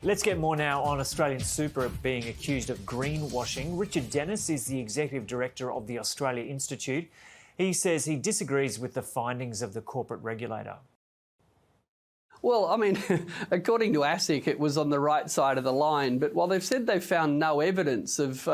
Let's get more now on Australian Super being accused of greenwashing. Richard Dennis is the Executive Director of the Australia Institute. He says he disagrees with the findings of the corporate regulator. Well, I mean, according to ASIC, it was on the right side of the line. But while they've said they've found no evidence of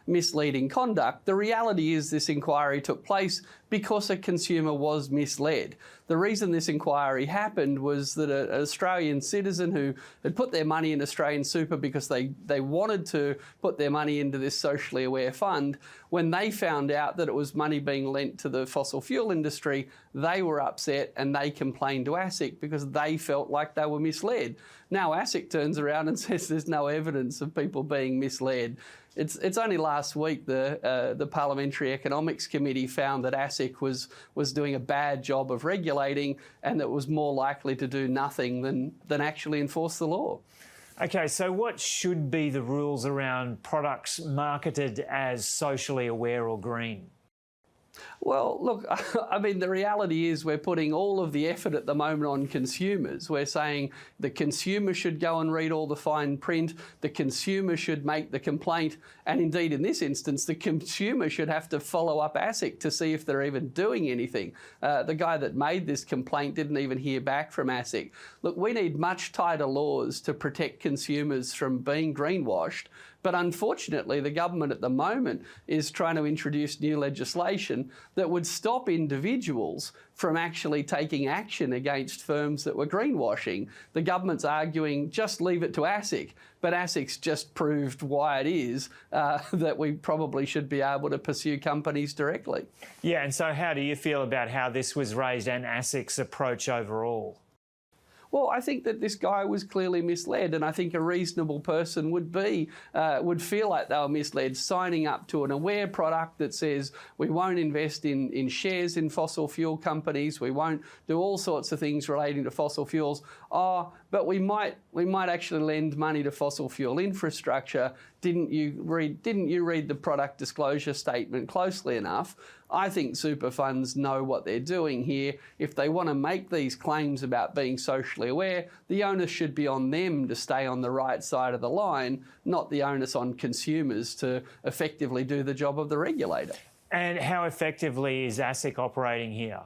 misleading conduct, the reality is this inquiry took place because a consumer was misled. The reason this inquiry happened was that an Australian citizen who had put their money in Australian Super because they wanted to put their money into this socially aware fund, when they found out that it was money being lent to the fossil fuel industry, they were upset and they complained to ASIC because they felt like they were misled. Now ASIC turns around and says there's no evidence of people being misled. It's only last week the Parliamentary Economics Committee found that ASIC was doing a bad job of regulating and that was more likely to do nothing than actually enforce the law. Okay, so what should be the rules around products marketed as socially aware or green? Well, look, I mean, the reality is we're putting all of the effort at the moment on consumers. We're saying the consumer should go and read all the fine print, the consumer should make the complaint, and indeed in this instance, the consumer should have to follow up ASIC to see if they're even doing anything. The guy that made this complaint didn't even hear back from ASIC. Look, we need much tighter laws to protect consumers from being greenwashed. But unfortunately, the government at the moment is trying to introduce new legislation that would stop individuals from actually taking action against firms that were greenwashing. The government's arguing just leave it to ASIC, but ASIC's just proved why it is that we probably should be able to pursue companies directly. Yeah, and so how do you feel about how this was raised and ASIC's approach overall? Well, I think that this guy was clearly misled, and I think a reasonable person would feel like they were misled, signing up to an aware product that says we won't invest in shares in fossil fuel companies, we won't do all sorts of things relating to fossil fuels. Oh, but we might actually lend money to fossil fuel infrastructure. Didn't you read the product disclosure statement closely enough? I think super funds know what they're doing here. If they want to make these claims about being socially aware, the onus should be on them to stay on the right side of the line, not the onus on consumers to effectively do the job of the regulator. And how effectively is ASIC operating here?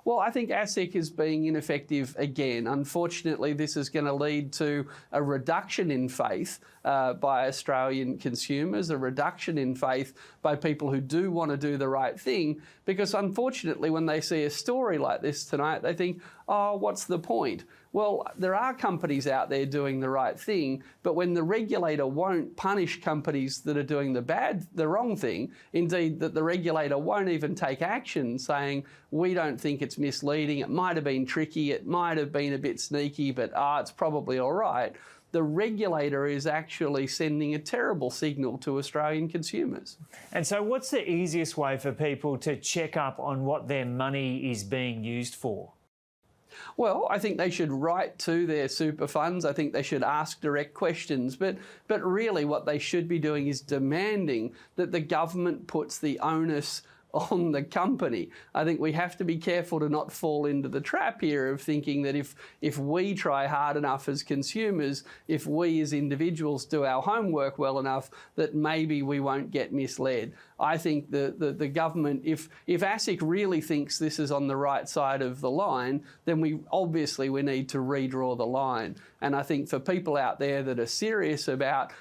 Well, I think ASIC is being ineffective again. Unfortunately, this is going to lead to a reduction in faith by Australian consumers, a reduction in faith by people who do want to do the right thing, because unfortunately, when they see a story like this tonight, they think, oh, what's the point? Well, there are companies out there doing the right thing, but when the regulator won't punish companies that are doing the wrong thing, indeed that the regulator won't even take action saying, we don't think it's misleading, it might have been tricky, it might have been a bit sneaky, but it's probably all right. The regulator is actually sending a terrible signal to Australian consumers. And so what's the easiest way for people to check up on what their money is being used for? Well, I think they should write to their super funds. I think they should ask direct questions. But really what they should be doing is demanding that the government puts the onus on the company. I think we have to be careful to not fall into the trap here of thinking that if we try hard enough as consumers, if we as individuals do our homework well enough, that maybe we won't get misled. I think the government, if ASIC really thinks this is on the right side of the line, then we need to redraw the line. And I think for people out there that are serious about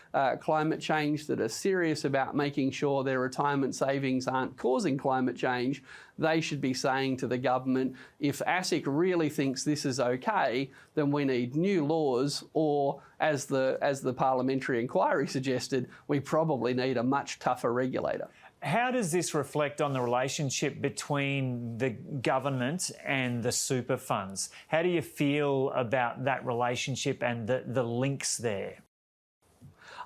climate change, that are serious about making sure their retirement savings aren't causing climate change, they should be saying to the government, if ASIC really thinks this is okay, then we need new laws, or as the parliamentary inquiry suggested, we probably need a much tougher regulator. How does this reflect on the relationship between the government and the super funds? How do you feel about that relationship and the links there?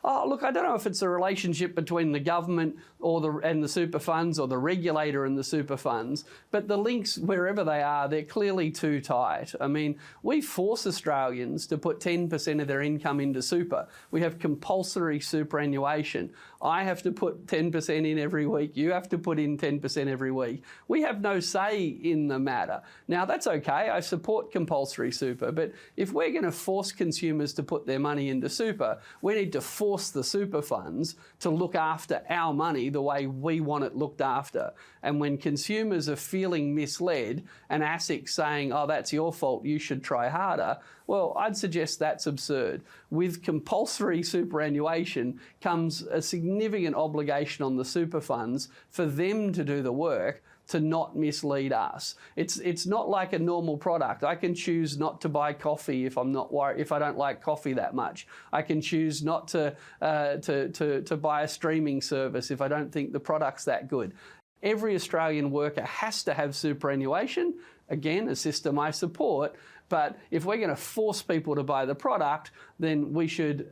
oh, look, I don't know if it's a relationship between the government and the super funds, or the regulator and the super funds, but the links, wherever they are, they're clearly too tight. I mean, we force Australians to put 10% of their income into super. We have compulsory superannuation. I have to put 10% in every week. You have to put in 10% every week. We have no say in the matter. Now, that's okay. I support compulsory super, but if we're going to force consumers to put their money into super, we need to force the super funds to look after our money the way we want it looked after. And when consumers are feeling misled and ASIC saying, oh, that's your fault, you should try harder, well, I'd suggest that's absurd. With compulsory superannuation comes a significant obligation on the super funds for them to do the work to not mislead us. It's not like a normal product. I can choose not to buy coffee if I'm not worried, if I don't like coffee that much. I can choose not to buy a streaming service if I don't think the product's that good. Every Australian worker has to have superannuation. Again, a system I support. But if we're going to force people to buy the product, then we should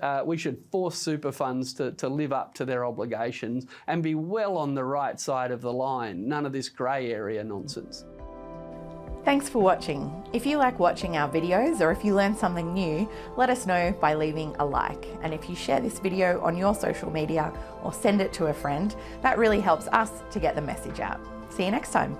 force super funds to live up to their obligations and be well on the right side of the line. None of this grey area nonsense. Thanks for watching. If you like watching our videos, or if you learned something new, let us know by leaving a like. And if you share this video on your social media or send it to a friend, that really helps us to get the message out. See you next time.